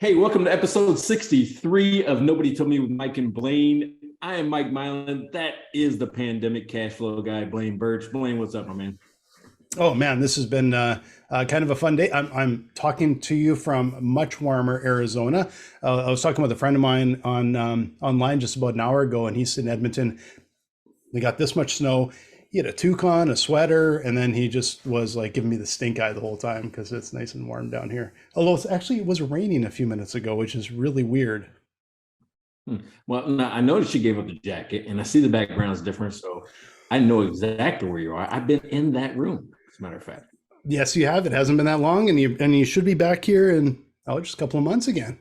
Hey, welcome to episode 63 of Nobody Told Me with Mike and Blaine. I am Mike Mylan. That is the pandemic cash flow guy, Blaine Birch. Blaine, what's up, my man? Oh man, this has been kind of a fun day. I'm talking to you from much warmer Arizona. I was talking with a friend of mine on online just about an hour ago, and he's in Edmonton. They got this much snow. He had a toucan, a sweater, and then he just was like giving me the stink eye the whole time because it's nice and warm down here. Although it was raining a few minutes ago, which is really weird. Well, now, I noticed you gave up the jacket, and I see the background's different, so I know exactly where you are. I've been in that room, as a matter of fact. Yes, you have. It hasn't been that long, and you should be back here in just a couple of months again.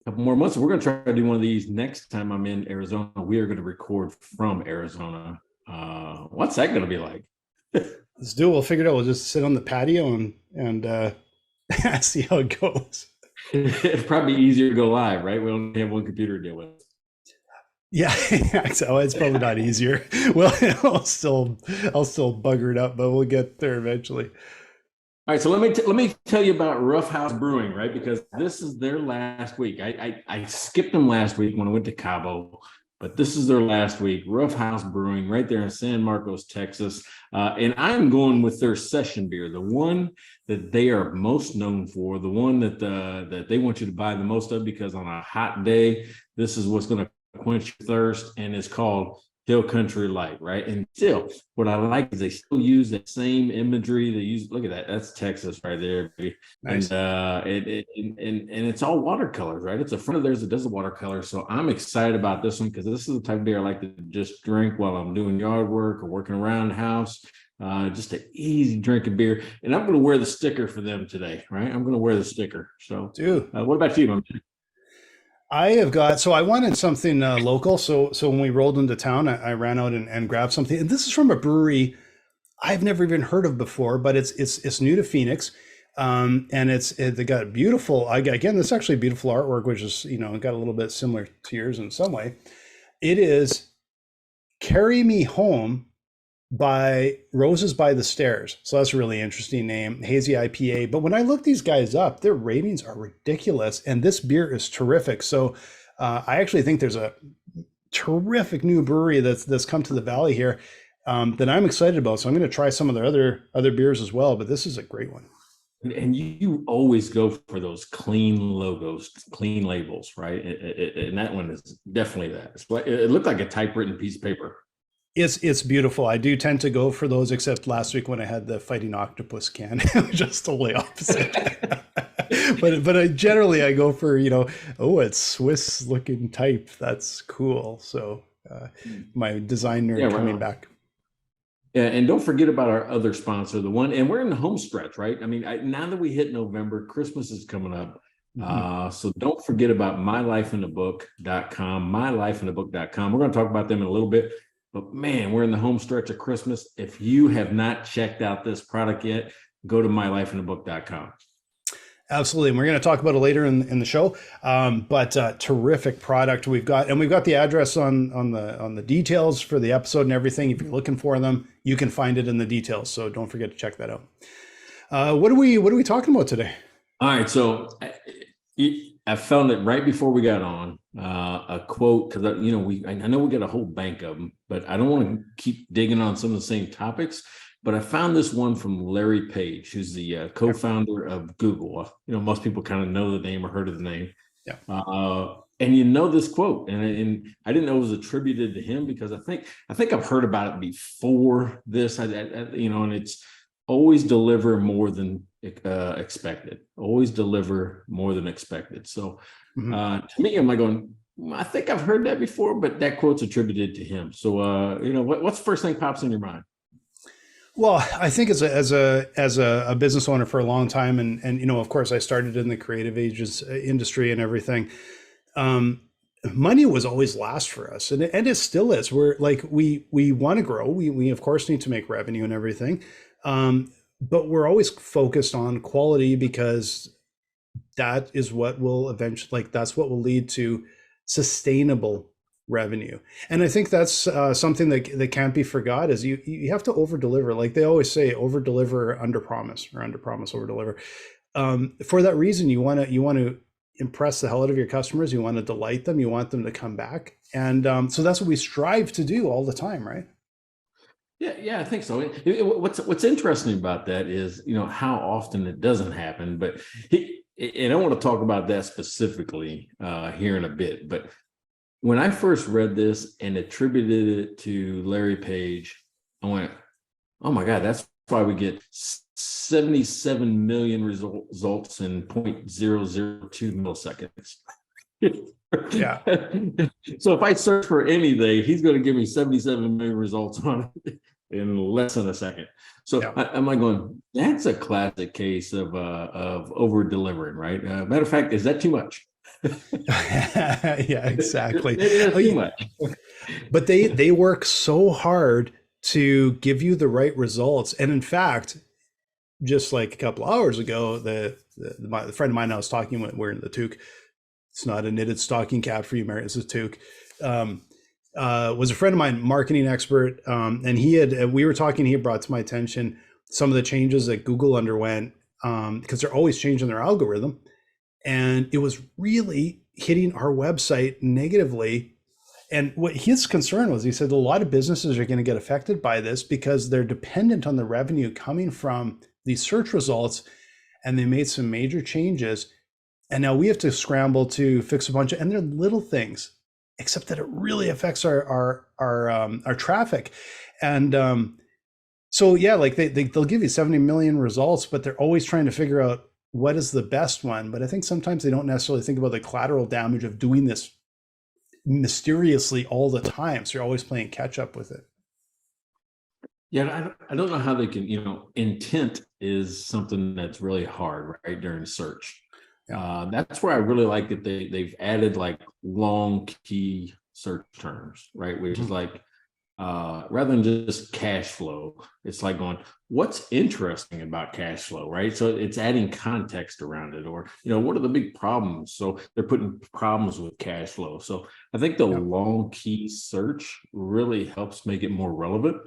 A couple more months. We're going to try to do one of these next time I'm in Arizona. We are going to record from Arizona. What's that going to be like? Let's do it. We'll figure it out. We'll just sit on the patio and see how it goes. It's probably easier to go live, right? We only have one computer to deal with. Yeah, so it's probably not easier. Well, I'll still bugger it up, but we'll get there eventually. All right, so let me tell you about Roughhouse Brewing, right? Because this is their last week. I skipped them last week when I went to Cabo, but this is their last week. Roughhouse Brewing, right there in San Marcos, Texas, and I'm going with their session beer, the one that they are most known for, the one that they want you to buy the most of, because on a hot day, this is what's going to quench your thirst, and it's called Hill Country Light, right? And still, what I like is they still use that same imagery. They use, look at that, that's Texas right there. Nice. And it's all watercolors, right? It's a friend of theirs that does the watercolor. So I'm excited about this one because this is the type of beer I like to just drink while I'm doing yard work or working around the house. Just an easy drinking beer. And I'm going to wear the sticker for them today, right? I'm going to wear the sticker. So, what about you, my man? I wanted something local. So when we rolled into town, I ran out and grabbed something. And this is from a brewery I've never even heard of before, but it's new to Phoenix. And they got beautiful, again, this is actually beautiful artwork, which is, got a little bit similar to yours in some way. It is Carry Me Home by Roses by the Stairs. So that's a really interesting name, Hazy IPA. But when I look these guys up, their ratings are ridiculous. And this beer is terrific. So I actually think there's a terrific new brewery that's come to the Valley here that I'm excited about. So I'm going to try some of their other beers as well. But this is a great one. And you always go for those clean logos, clean labels, right? And that one is definitely that. It looked like a typewritten piece of paper. It's beautiful. I do tend to go for those, except last week when I had the Fighting Octopus can. It was just totally opposite. but I generally go for, it's Swiss looking type. That's cool. So my designer coming back. Yeah, and don't forget about our other sponsor, the one, and we're in the home stretch, right? I mean, now that we hit November, Christmas is coming up. So don't forget about mylifeinthebook.com, mylifeinthebook.com. We're going to talk about them in a little bit. But man, we're in the home stretch of Christmas. If you have not checked out this product yet, go to mylifeinthebook.com. Absolutely. And we're going to talk about it later in the show. But terrific product we've got. And we've got the address on the details for the episode and everything. If you're looking for them, you can find it in the details. So don't forget to check that out. What are we talking about today? All right. So I found it right before we got on a quote, because I know we got a whole bank of them, but I don't want to keep digging on some of the same topics. But I found this one from Larry Page, who's the co-founder of Google. Most people kind of know the name or heard of the name. Yeah. And this quote, and I didn't know it was attributed to him, because I think I've heard about it before this. And it's always deliver more than expected. Always deliver more than expected. So to me, I'm like going, I think I've heard that before, but that quote's attributed to him. So what's the first thing pops in your mind? Well, I think as a business owner for a long time, and of course I started in the creative agents industry and everything. Money was always last for us, and it still is. We're like we want to grow. We of course need to make revenue and everything, but we're always focused on quality, because that is what will eventually, that's what will lead to sustainable revenue. And I think that's something that can't be forgot, is you have to over deliver. Like they always say, over deliver, under promise, or under promise, over deliver. For that reason, you want to impress the hell out of your customers. You want to delight them. You want them to come back. And so that's what we strive to do all the time, right? Yeah, I think so. What's interesting about that is, how often it doesn't happen. But and I want to talk about that specifically here in a bit. But when I first read this and attributed it to Larry Page, I went, "Oh my God, that's why we get 77 million results in 0.002 milliseconds." Yeah. So if I search for anything, he's going to give me 77 million results on it in less than a second. So Yeah. I'm like going, that's a classic case of over delivering, right? Matter of fact, is that too much? Yeah, exactly. It is too much. But they work so hard to give you the right results. And in fact, just like a couple hours ago, the friend of mine I was talking with wearing the toque. It's not a knitted stocking cap for you, Mary. It's a toque. Was a friend of mine, marketing expert, and we were talking. He brought to my attention some of the changes that Google underwent because they're always changing their algorithm, and it was really hitting our website negatively. And what his concern was, he said a lot of businesses are going to get affected by this because they're dependent on the revenue coming from these search results, and they made some major changes. And now we have to scramble to fix a bunch of, and they're little things, except that it really affects our traffic. And so yeah, like they'll give you 70 million results, but they're always trying to figure out what is the best one. But I think sometimes they don't necessarily think about the collateral damage of doing this mysteriously all the time. So you're always playing catch up with it. Yeah, I don't know how they can, intent is something that's really hard, right, during search. That's where I really like that they've added like long key search terms, right? Which is like rather than just cash flow, it's like going, what's interesting about cash flow, right? So it's adding context around it, or what are the big problems? So they're putting problems with cash flow. So I think the long key search really helps make it more relevant.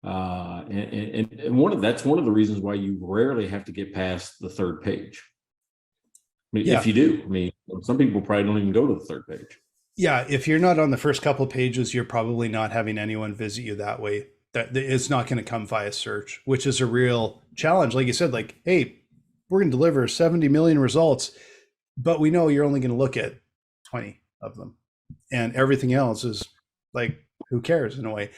And that's one of the reasons why you rarely have to get past the third page. I mean, if you do, some people probably don't even go to the third page. Yeah, if you're not on the first couple of pages, you're probably not having anyone visit you that way. That it's not going to come via search, which is a real challenge. Like you said, like, hey, we're going to deliver 70 million results, but we know you're only going to look at 20 of them, and everything else is like, who cares in a way?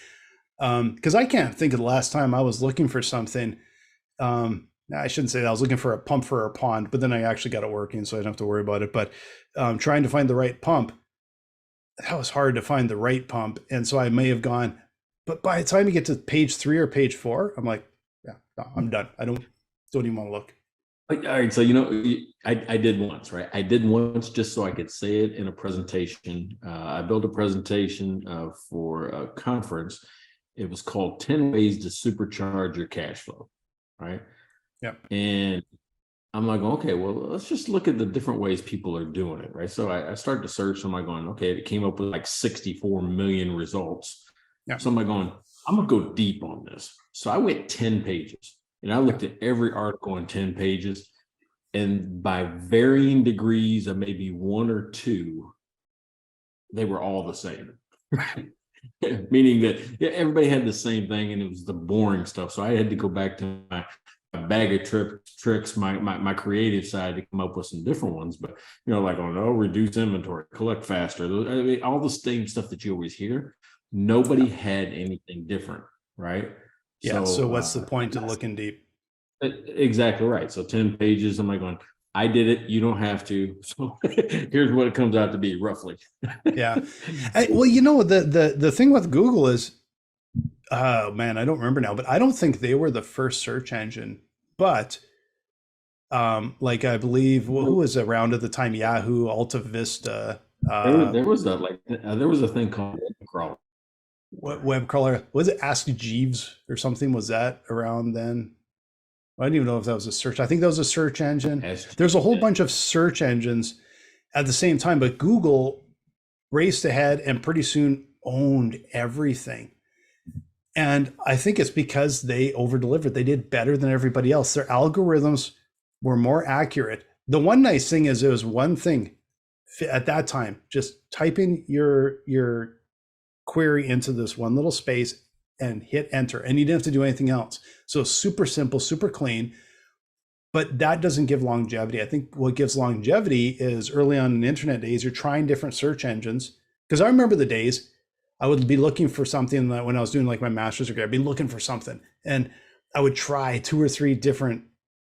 Because I can't think of the last time I was looking for something. I shouldn't say that. I was looking for a pump for a pond, but then I actually got it working, so I don't have to worry about it. But trying to find the right pump, that was hard to find the right pump. And so I may have gone, but by the time you get to page 3 or page 4, I'm like, yeah, no, I'm done. I don't even want to look. All right. So, I did once, right? I did once just so I could say it in a presentation. I built a presentation for a conference. It was called 10 Ways to Supercharge Your Cash Flow, right? Yeah. And I'm like, okay, well, let's just look at the different ways people are doing it, right? So I started to search. I'm like going, okay, it came up with like 64 million results. Yeah. So I'm like going, I'm gonna go deep on this. So I went 10 pages and I looked at every article in 10 pages, and by varying degrees of maybe 1 or 2, they were all the same. Meaning that everybody had the same thing, and it was the boring stuff. So I had to go back to my bag of tricks, my creative side, to come up with some different ones. But like reduce inventory, collect faster. I mean, all the same stuff that you always hear. Nobody had anything different, right? Yeah. So what's the point of looking deep? Exactly right. So 10 pages. I'm like going, I did it. You don't have to. So here's what it comes out to be roughly. Yeah. Well, the thing with Google is, oh man, I don't remember now, but I don't think they were the first search engine. But like I believe who was around at the time? Yahoo, Alta Vista. There was a thing called web crawler. What web crawler was it? Ask Jeeves or something? Was that around then? I don't even know if that was a search. I think that was a search engine. There's a whole bunch of search engines at the same time, but Google raced ahead and pretty soon owned everything. And I think it's because they over-delivered. They did better than everybody else. Their algorithms were more accurate. The one nice thing is there was one thing at that time, just typing your query into this one little space and hit enter, and you didn't have to do anything else. So super simple, super clean. But that doesn't give longevity. I think what gives longevity is early on in the internet days, you're trying different search engines. Because I remember the days I would be looking for something that when I was doing like my master's degree, I'd be looking for something. And I would try two or three different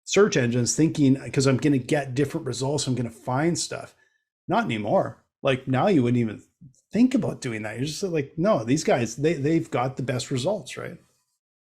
search engines thinking because I'm going to get different results. I'm going to find stuff. Not anymore. Like now you wouldn't even think about doing that. You're just like, no, these guys, they've got the best results, right?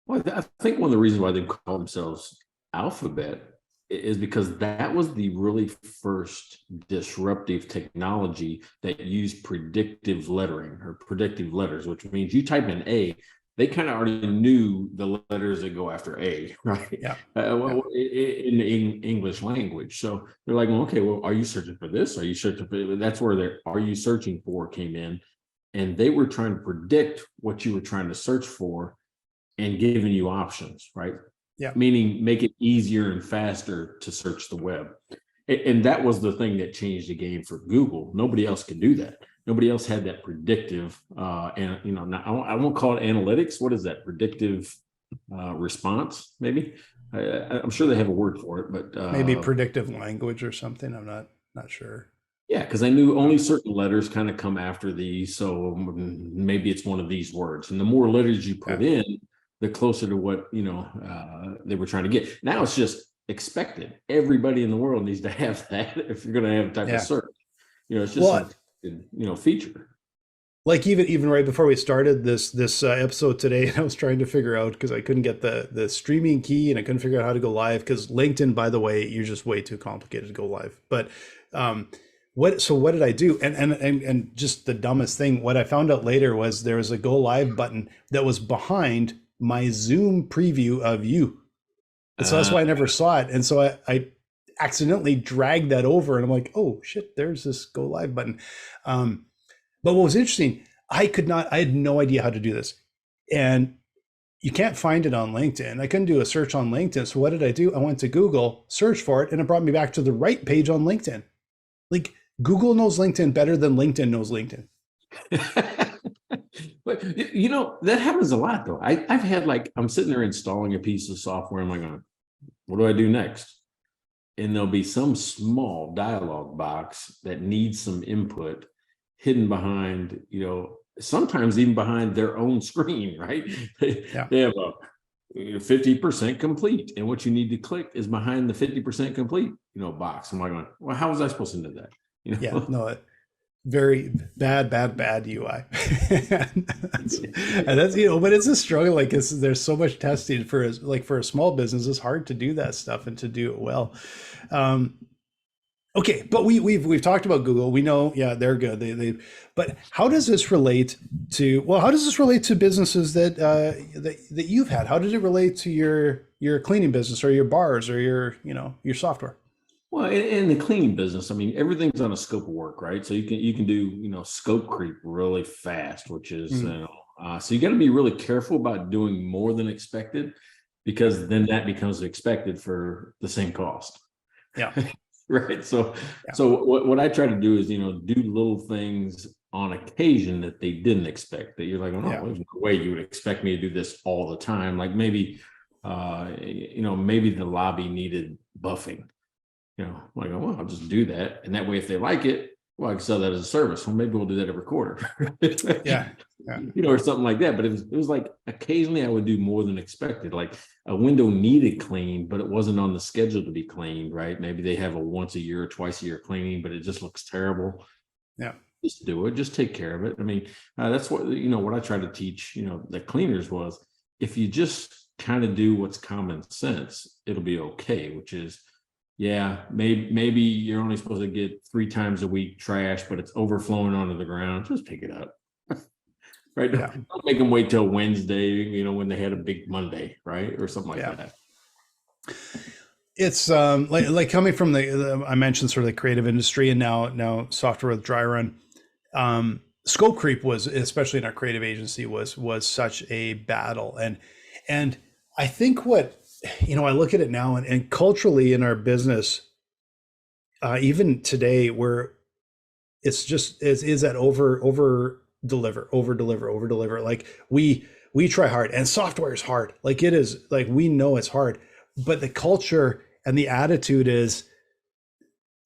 Well, I think one of the reasons why they call themselves Alphabet is because that was the really first disruptive technology that used predictive lettering or predictive letters, which means you type in A, they kind of already knew the letters that go after A, right? Yeah. In the English language. So they're like, well, okay, well, are you searching for this? Are you searching for, that's where their are you searching for came in. And they were trying to predict what you were trying to search for and giving you options, right? Yeah. Meaning make it easier and faster to search the web. And that was the thing that changed the game for Google. Nobody else could do that. Nobody else had that predictive, and I won't call it analytics. What is that? Predictive response, maybe. I'm sure they have a word for it, but maybe predictive language or something. I'm not sure. Yeah, because I knew only certain letters kind of come after these, so maybe it's one of these words. And the more letters you put in, the closer to what they were trying to get. Now it's just expected. Everybody in the world needs to have that if you're going to have a type of search. It's just feature. Like even right before we started this episode today, I was trying to figure out because I couldn't get the streaming key and I couldn't figure out how to go live because LinkedIn, by the way, you're just way too complicated to go live. But what did I do? And just the dumbest thing, what I found out later was there was a go live button that was behind my Zoom preview of you. And so that's why I never saw it. And so I accidentally dragged that over and I'm like, oh shit, there's this go live button. But what was interesting, I had no idea how to do this. And you can't find it on LinkedIn. I couldn't do a search on LinkedIn. So what did I do? I went to Google, search for it, and it brought me back to the right page on LinkedIn. Like Google knows LinkedIn better than LinkedIn knows LinkedIn. But that happens a lot though. I've had I'm sitting there installing a piece of software. I'm like, what do I do next? And there'll be some small dialog box that needs some input hidden behind, sometimes even behind their own screen, right? They have a 50% complete. And what you need to click is behind the 50% complete, box. I'm like, well, how was I supposed to know that? Yeah, no, very bad UI. and that's but it's a struggle. There's so much testing for a small business. It's hard to do that stuff and to do it well. Okay, but we've talked about Google. We know, they're good. But how does this relate to businesses that you've had? How did it relate to your cleaning business or your bars or your software? Well, in the cleaning business, I mean, everything's on a scope of work, right? So you can do scope creep really fast, which is so you got to be really careful about doing more than expected, because then that becomes expected for the same cost. Yeah. Right. So what I try to do is do little things on occasion that they didn't expect, that you're like, there's no way you would expect me to do this all the time. Like maybe maybe the lobby needed buffing. I'll just do that. And that way, if they like it, I can sell that as a service. Well, maybe we'll do that every quarter. Yeah. Or something like that. But it was like occasionally I would do more than expected. Like a window needed cleaned, but it wasn't on the schedule to be cleaned, right? Maybe they have a once a year or twice a year cleaning, but it just looks terrible. Yeah. Just do it. Just take care of it. I mean, that's what, what I try to teach, the cleaners was, if you just kind of do what's common sense, it'll be okay, which is, maybe you're only supposed to get 3 times a week trash, but it's overflowing onto the ground. Just pick it up. Right? Don't make them wait till Wednesday, when they had a big Monday, right? Or something like that. It's like coming from the I mentioned sort of the creative industry, and now software with dry run. Scope creep was, especially in our creative agency, was such a battle. And I think what, I look at it now and culturally in our business, even today, where it's just is that over deliver. Like we try hard, and software is hard. Like it is, like we know it's hard, but the culture and the attitude is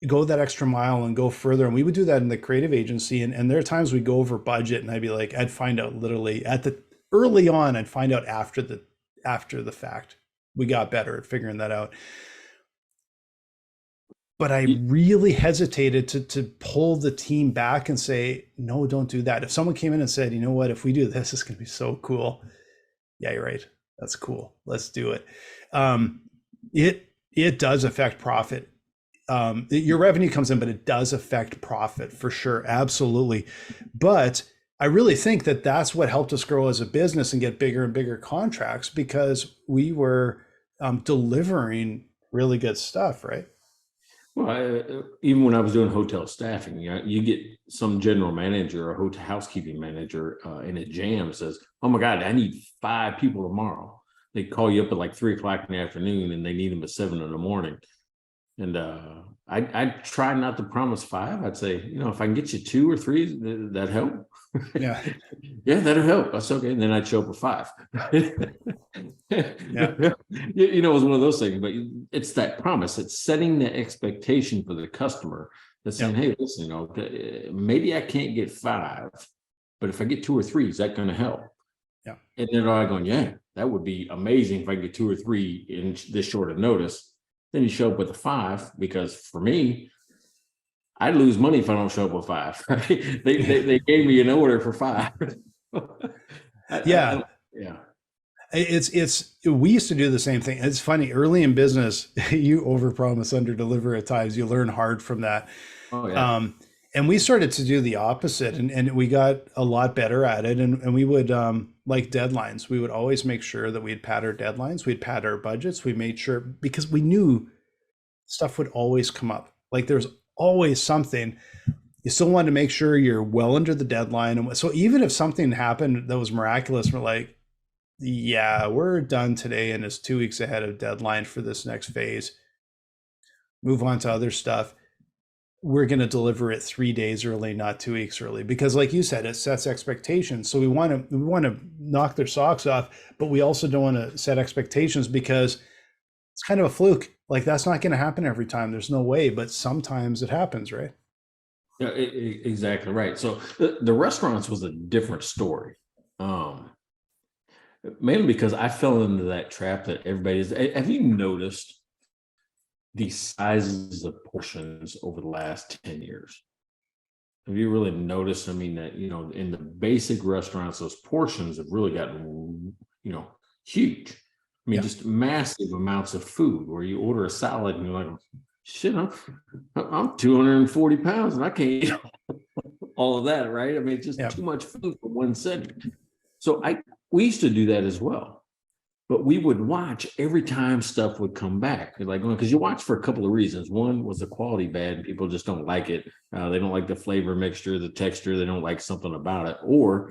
go that extra mile and go further. And we would do that in the creative agency. And there are times we go over budget, and I'd find out literally at the early on, I'd find out after the fact. We got better at figuring that out. But I really hesitated to pull the team back and say, no, don't do that. If someone came in and said, you know what, if we do this, it's going to be so cool. Yeah, you're right. That's cool. Let's do it. It does affect profit. Your revenue comes in, but it does affect profit for sure. Absolutely. But I really think that that's what helped us grow as a business and get bigger and bigger contracts, because we were delivering really good stuff, right? Well, even when I was doing hotel staffing, you get some general manager or hotel housekeeping manager in a jam says, "Oh my God, I need 5 people tomorrow." They call you up at like 3 o'clock in the afternoon, and they need them at 7 in the morning. And I try not to promise 5. I'd say, if I can get you 2 or 3, that help. Yeah. Yeah, that'll help. That's okay. And then I'd show up with 5. Yeah. It was one of those things, but it's that promise. It's setting the expectation for the customer that's saying, hey, listen, maybe I can't get 5, but if I get 2 or 3, is that going to help? Yeah. And they're all going, yeah, that would be amazing if I get 2 or 3 in this short of notice. Then you show up with a 5, because for me, I'd lose money if I don't show up with 5. Right? They gave me an order for 5. Yeah. Yeah. We used to do the same thing. It's funny, early in business, you overpromise, underdeliver at times. You learn hard from that. Oh, yeah. And we started to do the opposite, and we got a lot better at it. And we would, like deadlines, we would always make sure that we'd pad our deadlines, we'd pad our budgets. We made sure, because we knew stuff would always come up. Like there's always something. You still want to make sure you're well under the deadline. And so even if something happened that was miraculous, we're like, yeah, we're done today, and it's 2 weeks ahead of deadline for this next phase. Move on to other stuff. We're going to deliver it 3 days early, not 2 weeks early, because like you said, it sets expectations. So we want to knock their socks off, but we also don't want to set expectations, because it's kind of a fluke. Like that's not going to happen every time. There's no way, but sometimes it happens, right? Yeah, exactly right. So the restaurants was a different story. Mainly because I fell into that trap that everybody is. Have you noticed the sizes of portions over the last 10 years? Have you really noticed? I mean, that, in the basic restaurants, those portions have really gotten, huge. I mean, just massive amounts of food, where you order a salad and you're like, shit, I'm 240 pounds and I can't eat all of that, right? I mean, it's just too much food for one setting. So we used to do that as well, but we would watch every time stuff would come back. Like, because you watch for a couple of reasons. One was the quality bad, and people just don't like it. They don't like the flavor mixture, the texture. They don't like something about it, or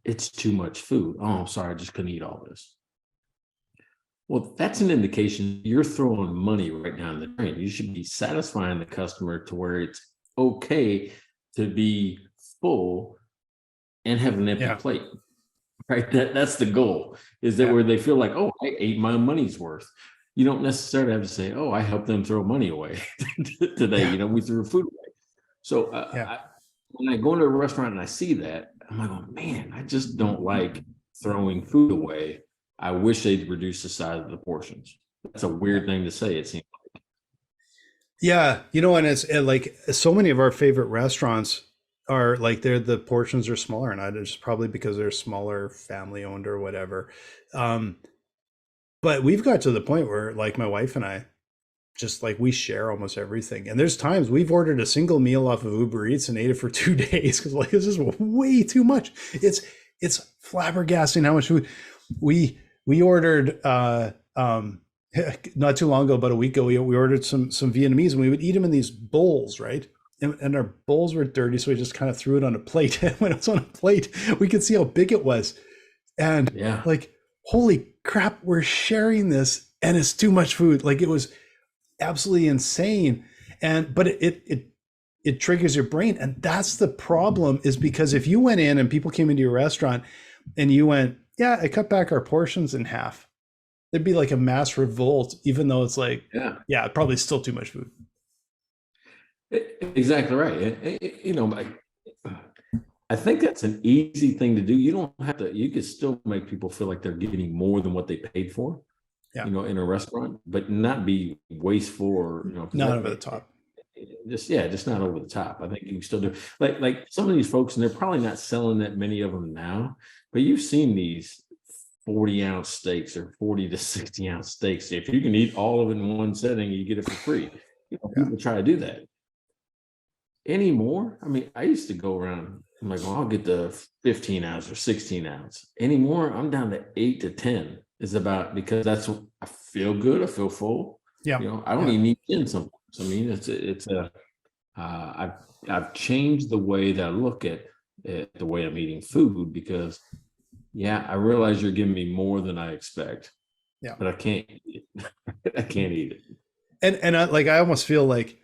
it's too much food. Oh, I'm sorry, I just couldn't eat all this. Well, that's an indication you're throwing money right down the drain. You should be satisfying the customer to where it's okay to be full and have an empty plate, right? That's the goal, is that where they feel like, oh, I ate my money's worth. You don't necessarily have to say, oh, I helped them throw money away today. We threw food away. So when I go into a restaurant and I see that, I'm like, oh man, I just don't like throwing food away. I wish they'd reduce the size of the portions. That's a weird thing to say, it seems like. Yeah, and it's like so many of our favorite restaurants are like the portions are smaller, and it's probably because they're smaller, family owned or whatever. But we've got to the point where, like, my wife and I, just like, we share almost everything. And there's times we've ordered a single meal off of Uber Eats and ate it for 2 days, because like, this is way too much. It's flabbergasting how much food we ordered. Not too long ago, about a week ago, we ordered some Vietnamese, and we would eat them in these bowls, right? And our bowls were dirty, so we just kind of threw it on a plate. And when it was on a plate, we could see how big it was. And like, holy crap, we're sharing this, and it's too much food. Like, it was absolutely insane. And but it triggers your brain, and that's the problem. Is because if you went in and people came into your restaurant and you went, yeah, I cut back our portions in half, there'd be like a mass revolt, even though it's like, Yeah, yeah, probably still too much food. exactly right. I think that's an easy thing to do. You don't have to, you can still make people feel like they're getting more than what they paid for, Yeah, in a restaurant, but not be wasteful or, 'cause not over the top. just not over the top. I think you can still do like some of these folks, and they're probably not selling that many of them now, but you've seen these 40-ounce steaks or 40 to 60-ounce steaks. If you can eat all of it in one setting, you get it for free. Yeah. People try to do that anymore. I mean, I used to go around, I'm like, well, I'll get the 15 ounce or 16 ounce. Anymore, I'm down to 8 to 10. Is about, because that's what I feel good. I feel full. Yeah. I don't Yeah. even need 10 sometimes. I mean, I've changed the way that I look at the way I'm eating food, because I realize you're giving me more than I expect. Yeah. But I can't eat it. I can't eat it. And I almost feel like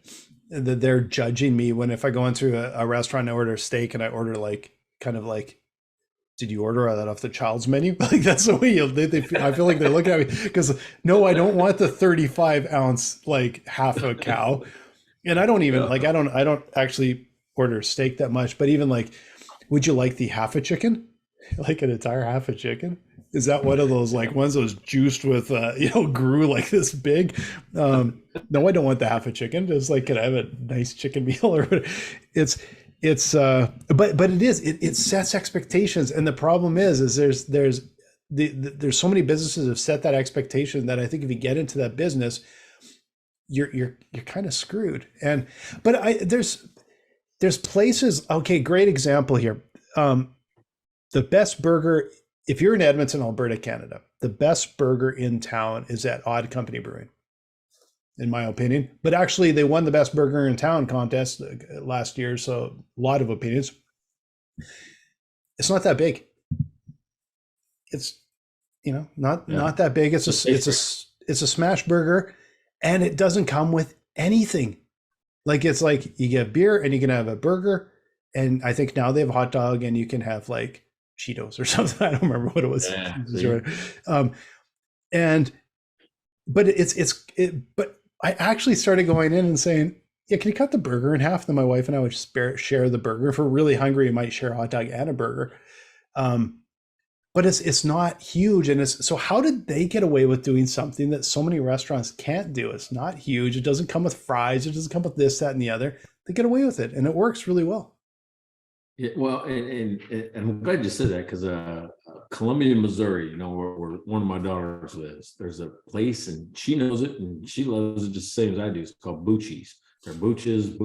that they're judging me when, if I go into a restaurant and I order a steak and I order like, kind of like, did you order that off the child's menu? Like, that's the way I feel like they're looking at me, because no, I don't want the 35-ounce, like half a cow. And I don't even like, I don't actually order steak that much, but even like, would you like the half a chicken? Like an entire half a chicken? Is that one of those like ones that was juiced with grew like this big? No, I don't want the half a chicken. Just like, can I have a nice chicken meal or whatever? But it sets expectations, and the problem is there's so many businesses have set that expectation that I think if you get into that business, you're kind of screwed. And there's places. Okay, great example here. The best burger, if you're in Edmonton, Alberta, Canada, the best burger in town is at Odd Company Brewing, in my opinion. But actually, they won the best burger in town contest last year, so a lot of opinions. It's not that big. It's not that big. It's a smash burger, and it doesn't come with anything. Like, it's like you get beer and you can have a burger, and I think now they have a hot dog, and you can have like Cheetos or something. I don't remember what it was. But I actually started going in and saying, yeah, can you cut the burger in half? Then my wife and I would share the burger. If we're really hungry, you might share a hot dog and a burger. But it's not huge. And so how did they get away with doing something that so many restaurants can't do? It's not huge. It doesn't come with fries. It doesn't come with this, that, and the other. They get away with it, and it works really well. Yeah, well, and I'm glad you said that, because Columbia, Missouri, where one of my daughters lives, there's a place, and she knows it, and she loves it just the same as I do. It's called Bucci's. They're Booches.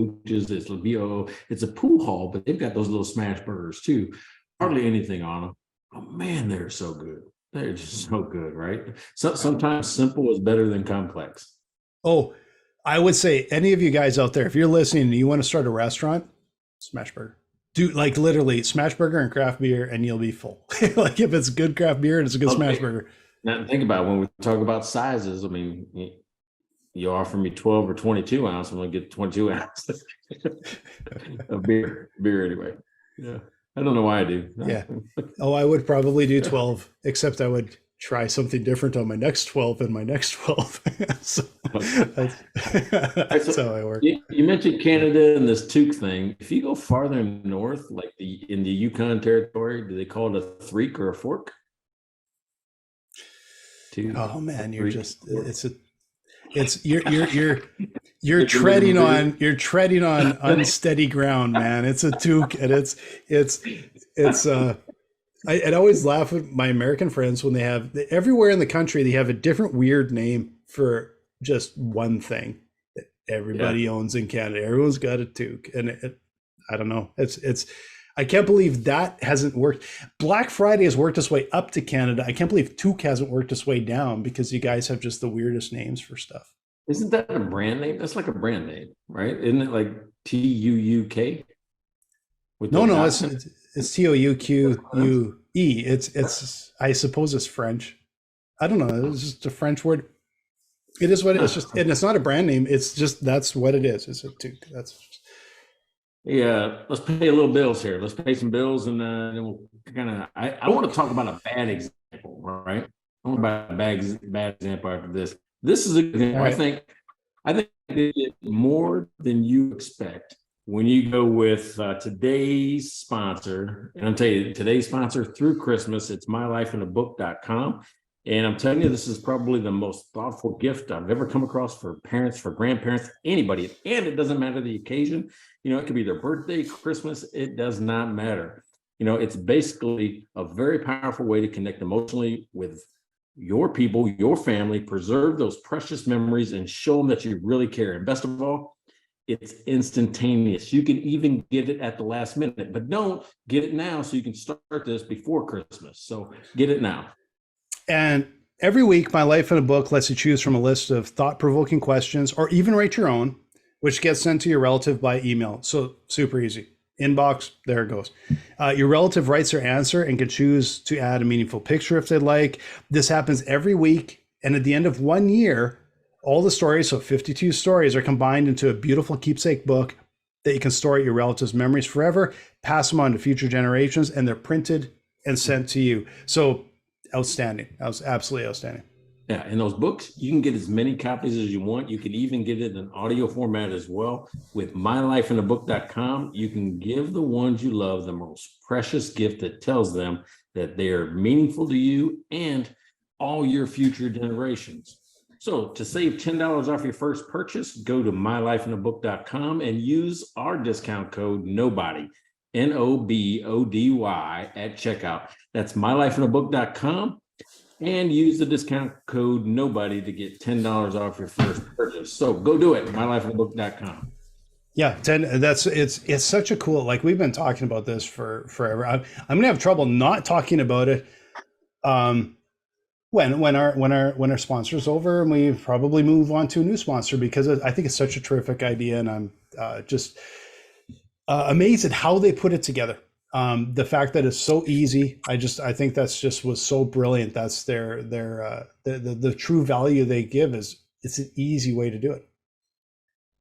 It's BO. It's a pool hall, but they've got those little smash burgers too. Hardly anything on them. Oh man, they're so good. They're just so good, right? So sometimes simple is better than complex. Oh, I would say, any of you guys out there, if you're listening and you want to start a restaurant, smash burger. Do like literally smash burger and craft beer, and you'll be full. Like, if it's good craft beer and it's a good smash burger. Now think about it, when we talk about sizes. I mean, you offer me 12 or 22 ounce, I'm going to get 22 ounces of beer anyway. Yeah. I don't know why I do. Yeah. Oh, I would probably do 12, except I would try something different on my next 12 and my next 12. So that's how I work. You mentioned Canada and this toque thing. If you go farther north, like in the Yukon territory, do they call it a threek or a fork? Oh man, you're treading on unsteady ground, man. It's a toque, and I'd always laugh at my American friends when everywhere in the country, they have a different weird name for just one thing that everybody owns in Canada. Everyone's got a toque, and I don't know. I can't believe that hasn't worked. Black Friday has worked its way up to Canada. I can't believe toque hasn't worked its way down, because you guys have just the weirdest names for stuff. Isn't that a brand name? That's like a brand name, right? Isn't it like TUUK? No, it's TOUQUE. It's I suppose it's French. I don't know. It's just a French word. It is what it's just, and it's not a brand name. It's just, that's what it is. It's a toque. That's Yeah, let's pay a little bills here. Let's pay some bills, and then we'll kind of. I want to talk about a bad example, right? I want about a bad example after this. This is a good example. right. I think they get more than you expect when you go with today's sponsor. And I'm telling you, today's sponsor through Christmas, it's mylifeinabook.com. And I'm telling you, this is probably the most thoughtful gift I've ever come across for parents, for grandparents, anybody. And it doesn't matter the occasion. You know, it could be their birthday, Christmas, it does not matter. You know, it's basically a very powerful way to connect emotionally with your people, your family, preserve those precious memories and show them that you really care. And best of all, it's instantaneous. You can even get it at the last minute, but don't get it now so you can start this before Christmas. So get it now. And every week, My Life in a Book lets you choose from a list of thought-provoking questions or even write your own, which gets sent to your relative by email. So super easy. Inbox, there it goes. Your relative writes their answer and can choose to add a meaningful picture if they'd like. This happens every week. And at the end of 1 year, all the stories, so 52 stories, are combined into a beautiful keepsake book that you can store at your relatives' memories forever, pass them on to future generations, and they're printed and sent to you. So outstanding. That was absolutely outstanding. Yeah, and those books, you can get as many copies as you want. You can even get it in audio format as well. With mylifeinabook.com, you can give the ones you love the most precious gift that tells them that they are meaningful to you and all your future generations. So to save $10 off your first purchase, go to mylifeinabook.com and use our discount code NOBODY, NOBODY at checkout. That's mylifeinabook.com. And use the discount code NOBODY to get $10 off your first purchase. So go do it, mylifeinabook.com. Yeah, 10. It's such a cool, like, we've been talking about this for forever. I'm gonna have trouble not talking about it when our sponsor's over, and we probably move on to a new sponsor, because I think it's such a terrific idea, and I'm just amazed at how they put it together. The fact that it's so easy, I think that's just was so brilliant. That's the true value they give is it's an easy way to do it.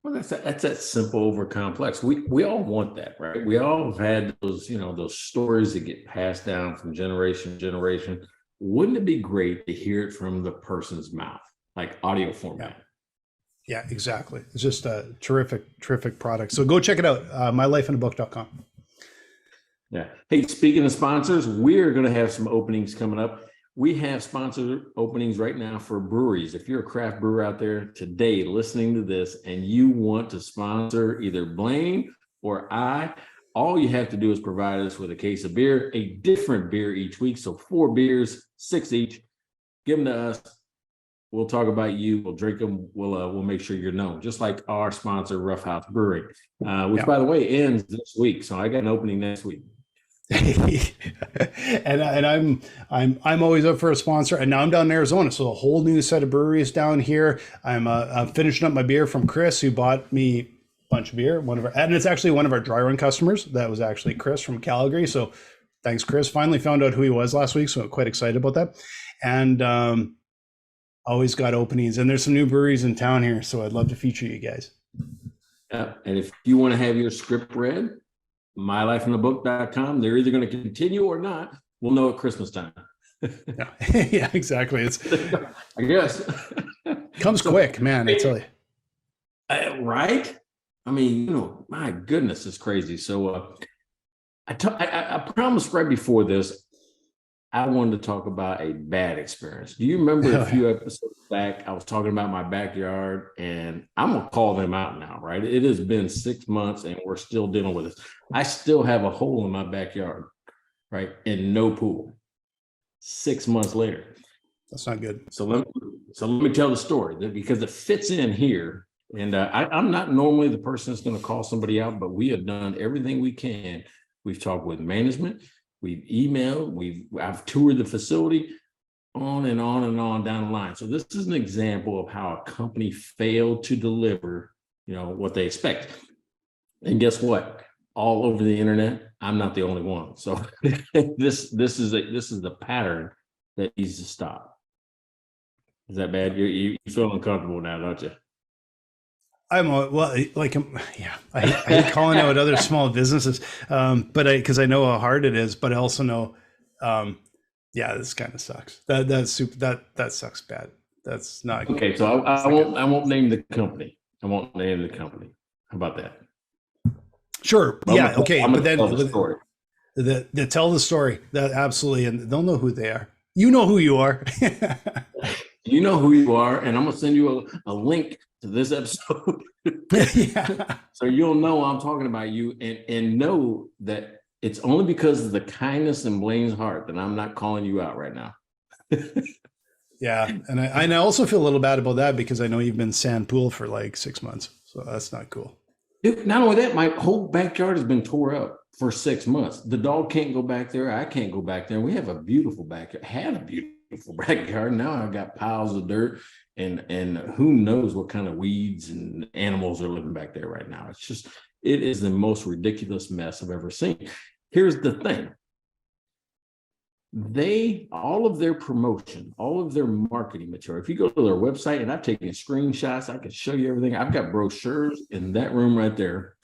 Well, that's that simple over complex. We all want that, right? We all have had those, those stories that get passed down from generation to generation. Wouldn't it be great to hear it from the person's mouth, like audio format? Yeah, exactly. It's just a terrific product. So go check it out, mylifeinabook.com. Yeah. Hey, speaking of sponsors, we're going to have some openings coming up. We have sponsor openings right now for breweries. If you're a craft brewer out there today listening to this and you want to sponsor either Blaine or I, all you have to do is provide us with a case of beer, a different beer each week. So 4 beers, 6 each. Give them to us. We'll talk about you. We'll drink them. We'll make sure you're known, just like our sponsor, Roughhouse Brewing, which, by the way, ends this week. So I got an opening next week. and I'm always up for a sponsor, and now I'm down in Arizona, so a whole new set of breweries down here. I'm finishing up my beer from Chris, who bought me a bunch of beer. And it's actually one of our dry run customers. That was actually Chris from Calgary. So thanks, Chris. Finally found out who he was last week, so I'm quite excited about that. And always got openings, and there's some new breweries in town here, so I'd love to feature you guys. Yeah, and if you want to have your script read, mylifeinabook.com. They're either going to continue or not. We'll know at Christmas time. Yeah, exactly. It's I guess comes quick, man. I tell you. Right? I mean, my goodness, it's crazy. So I promised right before this, I wanted to talk about a bad experience. Do you remember a few episodes back, I was talking about my backyard, and I'm going to call them out now, right? It has been 6 months and we're still dealing with this. I still have a hole in my backyard, right? And no pool. 6 months later. That's not good. So let me tell the story, because it fits in here. And I'm not normally the person that's going to call somebody out, but we have done everything we can. We've talked with management. We've emailed, I've toured the facility, on and on and on down the line. So this is an example of how a company failed to deliver, what they expect. And guess what? All over the internet, I'm not the only one. So this is the pattern that needs to stop. Is that bad? You feel uncomfortable now, don't you? Yeah, I hate calling out other small businesses, but because I know how hard it is, but I also know, um, yeah, this kind of sucks. That sucks bad. That's not. Okay, so That's not good. I won't name the company. I won't name the company. How about that? Sure. But Yeah. Okay. I'm But gonna then tell the story. the tell the story. That absolutely, and they'll know who they are. You know who you are. You know who you are, and I'm gonna send you a link to this episode. Yeah. So you'll know I'm talking about you, and know that it's only because of the kindness in Blaine's heart that I'm not calling you out right now. Yeah. And I also feel a little bad about that because I know you've been sand pool for like 6 months. So that's not cool. Dude, not only that, my whole backyard has been tore up for 6 months. The dog can't go back there. I can't go back there. We have a beautiful backyard. Had a beautiful backyard. Now I've got piles of dirt, and who knows what kind of weeds and animals are living back there right now. It is the most ridiculous mess I've ever seen. Here's the thing. All of their promotion, all of their marketing material, if you go to their website, and I've taken screenshots, I can show you everything. I've got brochures in that room right there.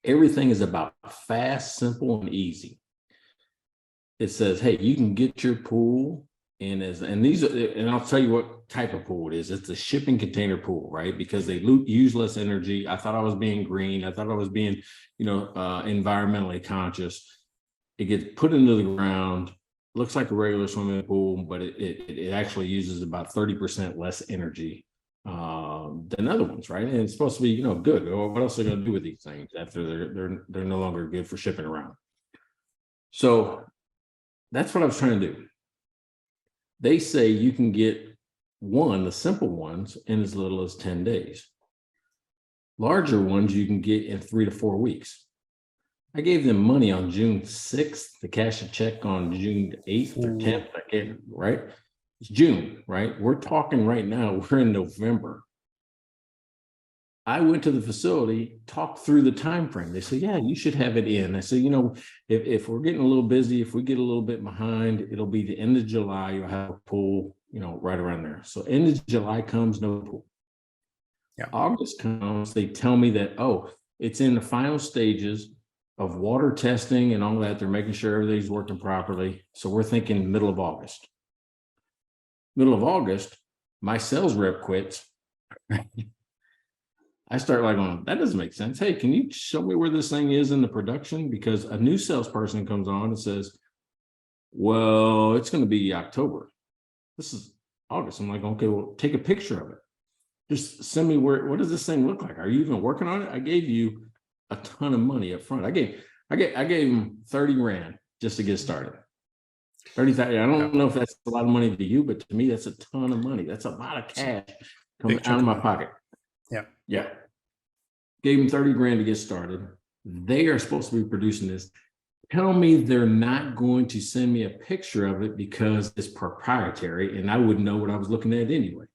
Everything is about fast, simple, and easy. It says, hey, you can get your pool and I'll tell you what type of pool it is. It's a shipping container pool, right? Because they use less energy. I thought I was being green. I thought I was being, environmentally conscious. It gets put into the ground, looks like a regular swimming pool, but it actually uses about 30% less energy than other ones, right? And it's supposed to be, good. What else are they going to do with these things after they're no longer good for shipping around? So that's what I was trying to do. They say you can get the simple ones, in as little as 10 days. Larger ones you can get in 3 to 4 weeks. I gave them money on June 6th to cash a check on June 8th or 10th. Right? It's June, right? We're talking right now, we're in November. I went to the facility, talked through the time frame. They said, yeah, you should have it in. I said, if we're getting a little busy, if we get a little bit behind, it'll be the end of July. You'll have a pool, right around there. So end of July comes, no pool. Yeah. August comes, they tell me that, it's in the final stages of water testing and all that. They're making sure everything's working properly. So we're thinking middle of August. Middle of August, my sales rep quits. I start going, that doesn't make sense. Hey, can you show me where this thing is in the production? Because a new salesperson comes on and says, well, it's going to be October. This is August. I'm like, okay, well, take a picture of it. Just send me what does this thing look like? Are you even working on it? I gave you a ton of money up front. I gave him 30 grand just to get started. 30,000. I don't know if that's a lot of money to you, but to me, that's a ton of money. That's a lot of cash coming out of my pocket. Yeah. Yeah. Gave him 30 grand to get started. They are supposed to be producing this. Tell me they're not going to send me a picture of it because it's proprietary and I wouldn't know what I was looking at anyway.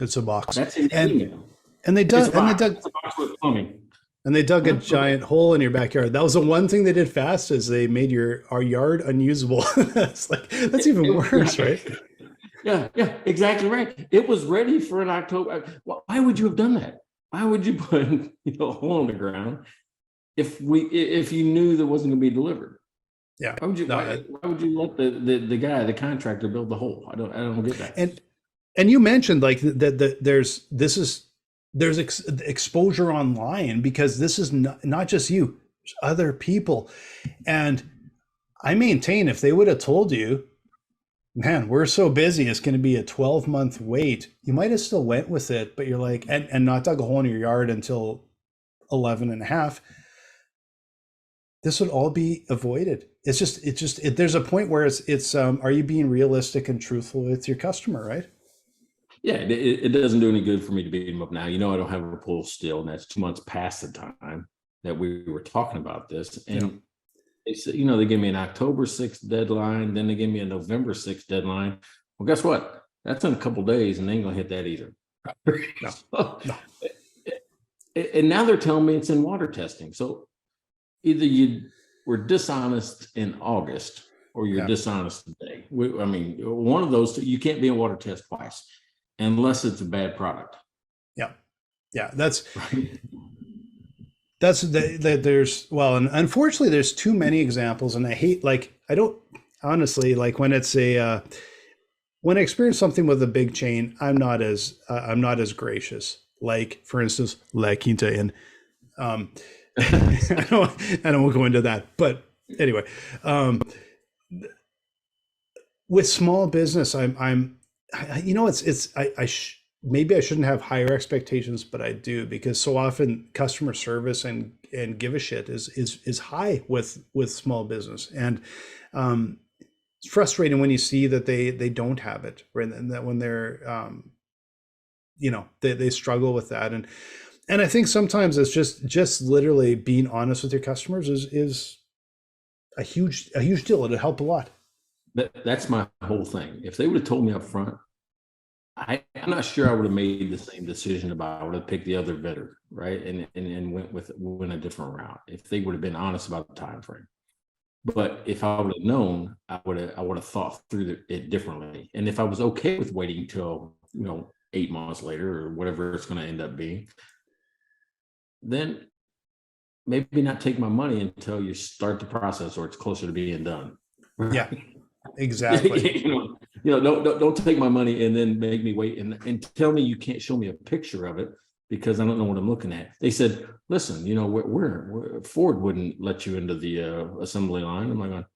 It's a box. That's in the email. And they dug It's a box with plumbing. And they dug a giant hole in your backyard. That was the one thing they did fast, is they made our yard unusable. It's like, that's even worse, right? Yeah, exactly right. It was ready for an October. Why would you have done that? Why would you put a hole in the ground if you knew that wasn't going to be delivered? Yeah. Why would you let the guy, the contractor, build the hole? I don't get that. And you mentioned like that there's exposure online, because this is not just you, there's other people. And I maintain, if they would have told you, man, we're so busy, it's going to be a 12-month wait, you might have still went with it, but you're like, and not dug a hole in your yard until 11 and a half. This would all be avoided. It's just there's a point where it's are you being realistic and truthful with your customer, right? Yeah, it doesn't do any good for me to beat them up now. I don't have a pool still, and that's 2 months past the time that we were talking about this. And they said, they gave me an October 6th deadline, then they gave me a November 6th deadline. Well, guess what? That's in a couple of days, and they ain't gonna hit that either. No. And now they're telling me it's in water testing. So either you were dishonest in August, or you're Yeah. dishonest today. I mean, one of those two, you can't be a water test twice unless it's a bad product. Yeah. Yeah. That's Right. there's, well, and unfortunately there's too many examples, and I hate, like, I don't honestly like when it's when I experience something with a big chain, I'm not as gracious. Like, for instance, La Quinta Inn. I don't want to go into that, but anyway, with small business, maybe I shouldn't have higher expectations, but I do, because so often customer service and give a shit is high with small business, and it's frustrating when you see that they don't have it, and that when they're they struggle with that, and I think sometimes it's just literally being honest with your customers is a huge deal. It'll help a lot. That's my whole thing. If they would have told me up front, I'm not sure I would have made the same decision about, I would have picked the other bidder, right? And went a different route if they would have been honest about the time frame. But if I would have known, I would have thought through it differently. And if I was okay with waiting till 8 months later or whatever it's going to end up being, then maybe not take my money until you start the process or it's closer to being done. Yeah, exactly. Don't take my money and then make me wait and tell me you can't show me a picture of it because I don't know what I'm looking at. They said, listen, we're Ford wouldn't let you into the assembly line. I'm like, well,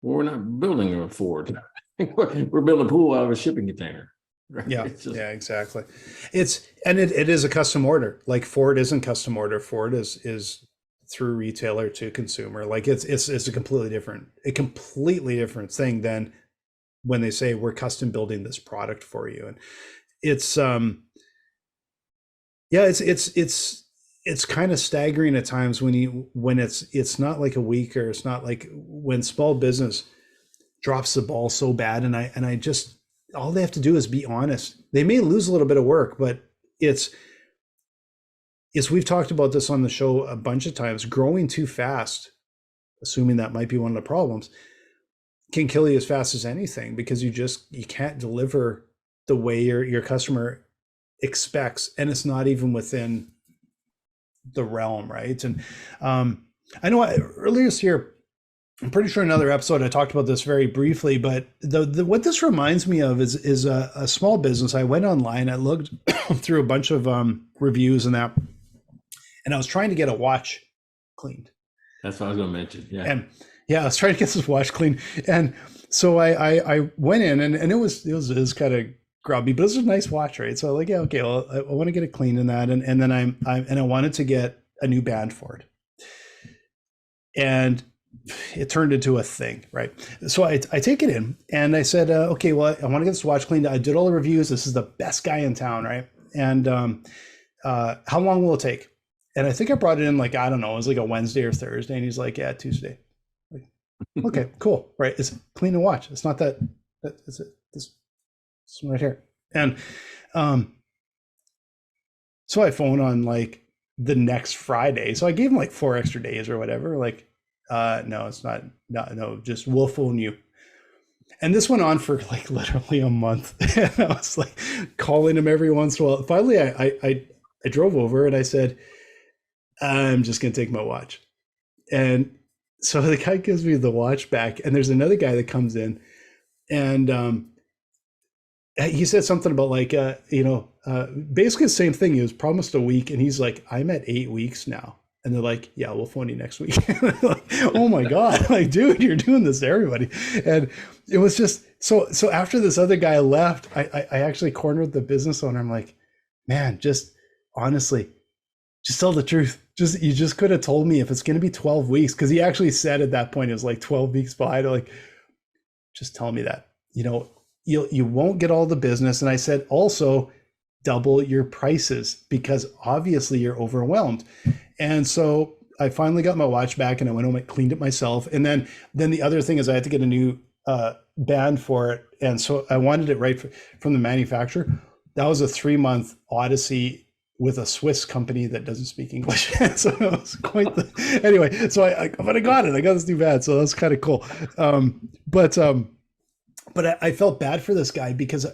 we're not building a Ford. We're building a pool out of a shipping container. Right? Yeah, yeah, exactly. It is a custom order. Like, Ford isn't custom order. Ford is through retailer to consumer. Like, it's a completely different thing than when they say we're custom building this product for you. And it's it's kind of staggering at times when it's not like a week, or it's not like when small business drops the ball so bad, and I just, all they have to do is be honest. They may lose a little bit of work, but it's we've talked about this on the show a bunch of times. Growing too fast, assuming that might be one of the problems, can kill you as fast as anything, because you can't deliver the way your customer expects, and it's not even within the realm, right? And I know earlier this year, I'm pretty sure another episode I talked about this very briefly, but what this reminds me of is a small business. I went online, I looked through a bunch of reviews and that, and I was trying to get a watch cleaned. That's what I was going to mention. Yeah. And I was trying to get this watch cleaned, and so I went in, and it was kind of grubby, but it was a nice watch, right? So I'm like, yeah, okay, well, I want to get it cleaned in that, and then I wanted to get a new band for it, and it turned into a thing, right? So I take it in, and I said, okay, well, I want to get this watch cleaned. I did all the reviews. This is the best guy in town, right? And how long will it take? And I think I brought it in, like, I don't know, it was like a Wednesday or Thursday, and he's like, yeah, Tuesday. Like, okay, cool, right? It's clean and watch. It's not that it's it. This one right here. And so I phone on like the next Friday. So I gave him like 4 extra days or whatever. Like, no, it's not, no, just we'll phone you. And this went on for like literally a month. And I was like calling him every once in a while. Finally, I drove over and I said, I'm just going to take my watch. And so the guy gives me the watch back, and there's another guy that comes in, and he said something about like, basically the same thing. He was promised a week, and he's like, I'm at 8 weeks now. And they're like, yeah, we'll phone you next week. Like, oh my God, like, dude, you're doing this to everybody. And it was just, so after this other guy left, I actually cornered the business owner. I'm like, man, just honestly, just tell the truth. You just could have told me if it's going to be 12 weeks. Cause he actually said at that point, it was like 12 weeks behind. Like, just tell me that, you won't get all the business. And I said, also double your prices, because obviously you're overwhelmed. And so I finally got my watch back, and I went home and cleaned it myself. And then the other thing is I had to get a new band for it. And so I wanted it right from the manufacturer. That was a 3-month odyssey with a Swiss company that doesn't speak English. So it was quite the, anyway, so but I got it. I got this new badge. So that's kind of cool. But I felt bad for this guy because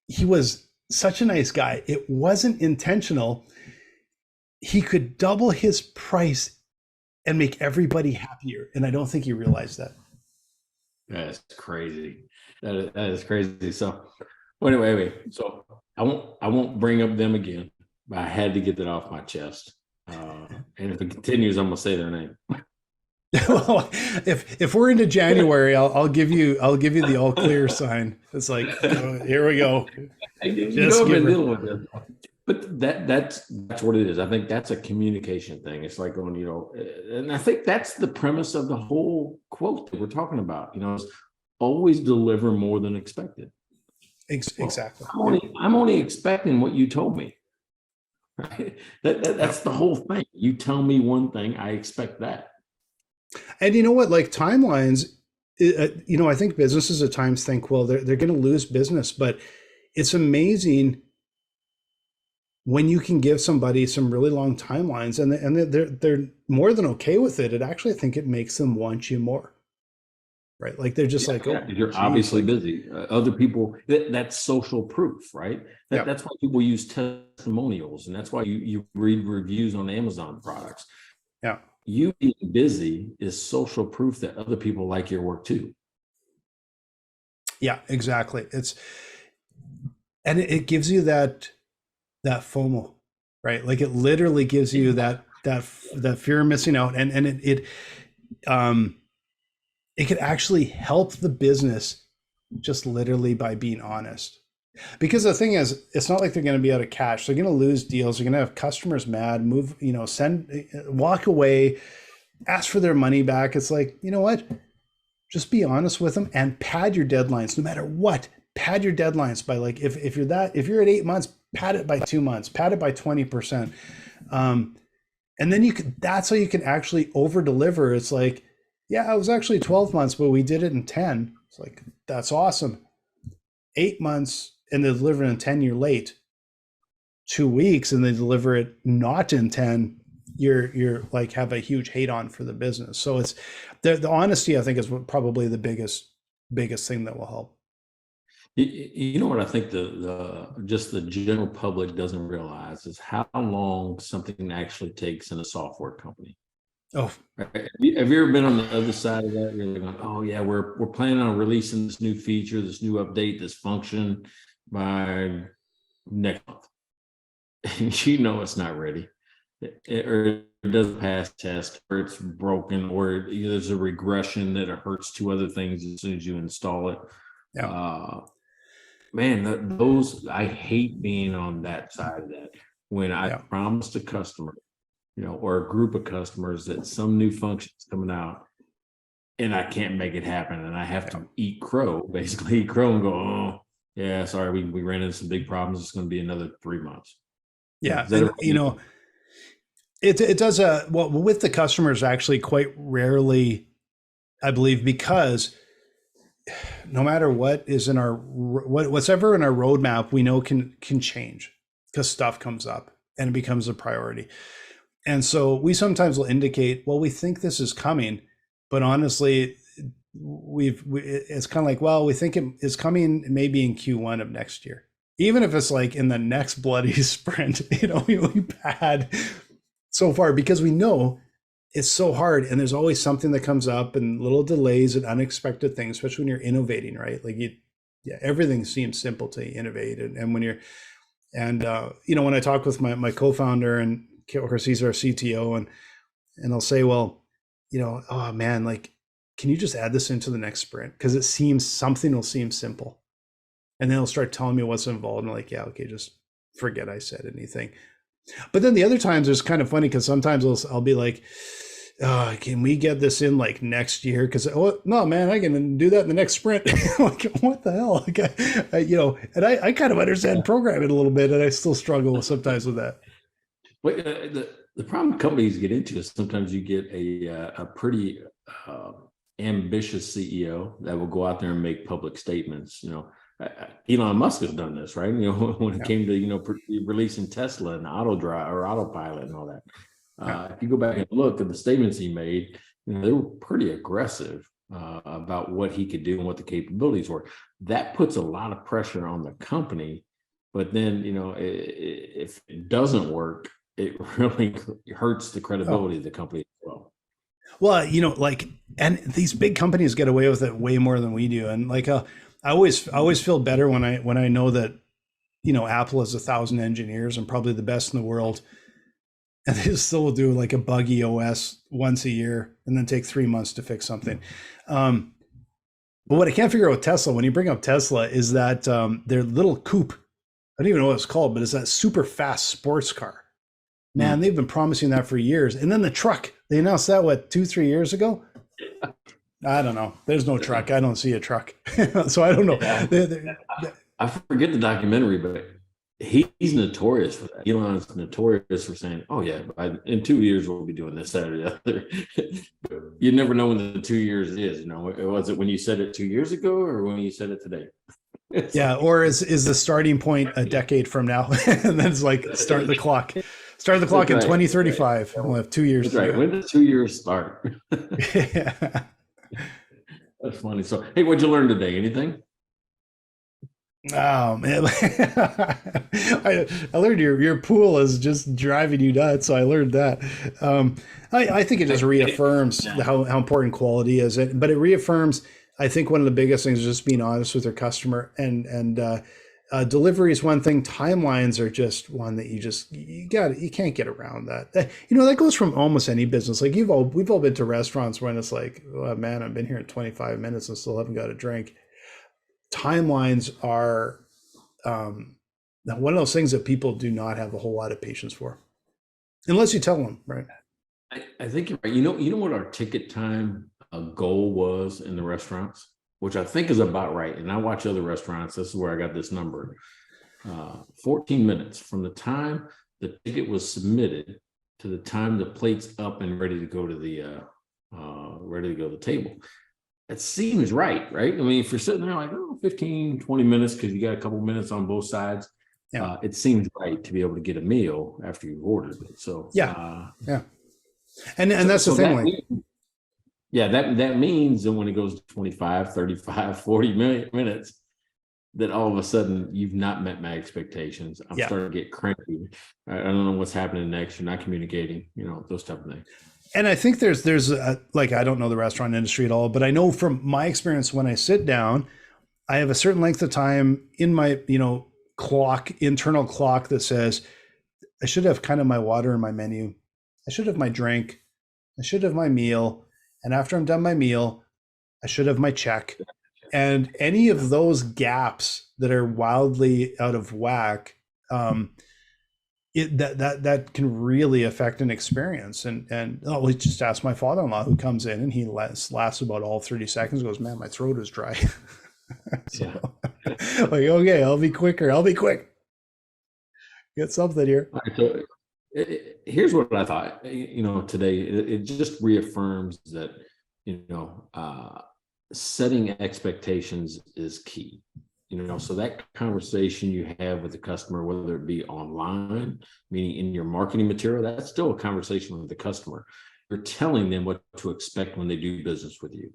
he was such a nice guy. It wasn't intentional. He could double his price and make everybody happier. And I don't think he realized that. That's crazy. That is crazy. So anyway, so I won't bring up them again, but I had to get that off my chest. And if it continues, I'm gonna say their name. Well, if we're into January, I'll give you the all clear sign. It's like, oh, here we go. But that's what it is. I think that's a communication thing. It's like going, and I think that's the premise of the whole quote that we're talking about. Is always deliver more than expected. Exactly. Well, I'm only expecting what you told me. Right? That's the whole thing. You tell me one thing, I expect that. And you know what? Like timelines, I think businesses at times think, well, they're going to lose business, but it's amazing when you can give somebody some really long timelines and they're more than okay with it. Actually, I think it makes them want you more. Right? Like they're just you're obviously busy. Other people, that's social proof, right? That's why people use testimonials, and that's why you read reviews on Amazon products. Yeah. You being busy is social proof that other people like your work too. Yeah, exactly. It gives you that FOMO, right? Like it literally gives you that fear of missing out, and it could actually help the business just literally by being honest. Because the thing is, it's not like they're going to be out of cash. They're going to lose deals. They're going to have customers mad, walk away, ask for their money back. It's like, you know what? Just be honest with them and pad your deadlines no matter what. Pad your deadlines by like, if you're at 8 months, pad it by 2 months, pad it by 20%. And then that's how you can actually over deliver. It's like, yeah, it was actually 12 months, but we did it in 10. It's like, that's awesome. 8 months and they deliver in 10, you're late. 2 weeks and they deliver it not in 10, you're like have a huge hate on for the business. So it's the honesty, I think, is probably the biggest thing that will help. You know what I think just the general public doesn't realize is how long something actually takes in a software company. Oh, have you ever been on the other side of that? You're going, oh yeah, we're planning on releasing this new feature, this new update, this function by next month. And it's not ready, or it doesn't pass test, or it's broken, or there's a regression that it hurts two other things as soon as you install it. Yeah. Man, those I hate being on that side of that when I promised a customer, or a group of customers that some new function is coming out and I can't make it happen. And I have to basically eat crow and go, oh yeah, sorry, we ran into some big problems. It's going to be another 3 months. Yeah. It does with the customers actually quite rarely, I believe, because no matter what is in what's ever in our roadmap, we know can change because stuff comes up and it becomes a priority. And so we sometimes will indicate, well, we think this is coming, but honestly, it's kind of like, well, we think it is coming maybe in Q1 of next year. Even if it's like in the next bloody sprint, we pad so far because we know it's so hard and there's always something that comes up and little delays and unexpected things, especially when you're innovating, right? Like everything seems simple to innovate. And when you're, when I talk with my co-founder, and of course he's our CTO, and I'll say, well, oh man, like, can you just add this into the next sprint? Because something will seem simple. And then he'll start telling me what's involved. And I'm like, yeah, okay, just forget I said anything. But then the other times it's kind of funny because sometimes I'll be like, can we get this in like next year? Because no, man, I can do that in the next sprint. Like, what the hell? Like, and I kind of understand programming a little bit, and I still struggle sometimes with that. Well, the problem companies get into is sometimes you get a pretty ambitious CEO that will go out there and make public statements. Elon Musk has done this, right? When it Yeah. came to releasing Tesla and auto drive or autopilot and all that. Yeah. If you go back and look at the statements he made, they were pretty aggressive about what he could do and what the capabilities were. That puts a lot of pressure on the company. But then, if it doesn't work, it really hurts the credibility of the company as well. Well, and these big companies get away with it way more than we do. And I always feel better when I know that, Apple has 1,000 engineers and probably the best in the world, and they still will do like a buggy OS once a year and then take 3 months to fix something. But what I can't figure out with Tesla, when you bring up Tesla, is that their little coupe, I don't even know what it's called, but it's that super fast sports car. Man, they've been promising that for years. And then the truck, they announced that, 2-3 years ago? I don't know. There's no truck. I don't see a truck. So I don't know. I forget the documentary, but he's notorious for that. Elon's notorious for saying, "Oh yeah, in 2 years we'll be doing this, that, or the other." You never know when the 2 years is. Was it when you said it 2 years ago, or when you said it today? Yeah, or is the starting point a decade from now, and then it's like start the clock. Start the clock in 2035. We'll have 2 years. That's right. When does 2 years start? Yeah. That's funny. So, hey, what'd you learn today? Anything? Oh man, I learned your pool is just driving you nuts. So I learned that. I think it just reaffirms how important quality is. But it reaffirms, I think, one of the biggest things is just being honest with your customer, and delivery is one thing. Timelines are just one that you can't get around that. That goes from almost any business. Like we've all been to restaurants when it's like, oh man, I've been here in 25 minutes and still haven't got a drink. Timelines are one of those things that people do not have a whole lot of patience for, unless you tell them, right? I think you're right. You know what our ticket time goal was in the restaurants, which I think is about right. And I watch other restaurants. This is where I got this number: 14 minutes from the time the ticket was submitted to the time the plate's up and ready to go to the table. It seems right? I mean, if you're sitting there like 15, 20 minutes, because you got a couple minutes on both sides, it seems right to be able to get a meal after you've ordered it. So and that's the thing. That means that when it goes to 25, 35, 40 minutes, that all of a sudden you've not met my expectations. I'm starting to get cranky. I don't know what's happening next. You're not communicating, those type of things. And I think there's I don't know the restaurant industry at all, but I know from my experience, when I sit down, I have a certain length of time in my, internal clock that says I should have kind of my water in my menu. I should have my drink. I should have my meal. And after I'm done my meal, I should have my check. And any of those gaps that are wildly out of whack, that can really affect an experience. And we just asked my father-in-law, who comes in and he laughs about all 30 seconds, goes, man, my throat is dry. Like, okay, I'll be quicker. I'll be quick. Get something here. Right, so here's what I thought, today. It just reaffirms that, setting expectations is key. So that conversation you have with the customer, whether it be online, meaning in your marketing material, that's still a conversation with the customer. You're telling them what to expect when they do business with you.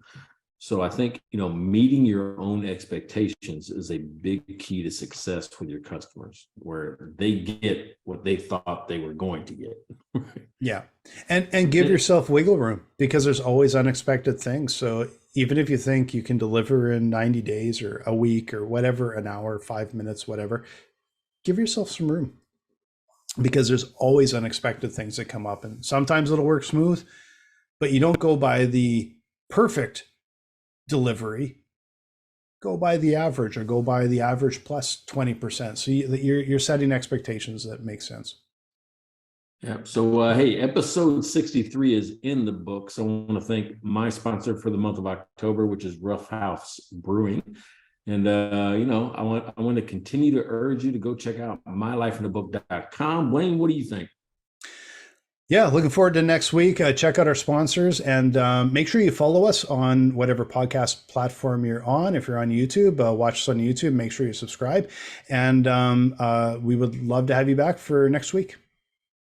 So I think, meeting your own expectations is a big key to success with your customers, where they get what they thought they were going to get. Yeah. And give yourself wiggle room, because there's always unexpected things. So even if you think you can deliver in 90 days or a week or whatever, an hour, 5 minutes, whatever, give yourself some room, because there's always unexpected things that come up. And sometimes it'll work smooth, but you don't go by the perfect delivery. Go by the average, or go by the average plus 20%. So you're setting expectations that make sense. Yeah. So, hey, episode 63 is in the books. I want to thank my sponsor for the month of October, which is Roughhouse Brewing. And, I want to continue to urge you to go check out mylifeinthebook.com. Blaine, what do you think? Yeah, looking forward to next week. Check out our sponsors and make sure you follow us on whatever podcast platform you're on. If you're on YouTube, watch us on YouTube. Make sure you subscribe. And we would love to have you back for next week.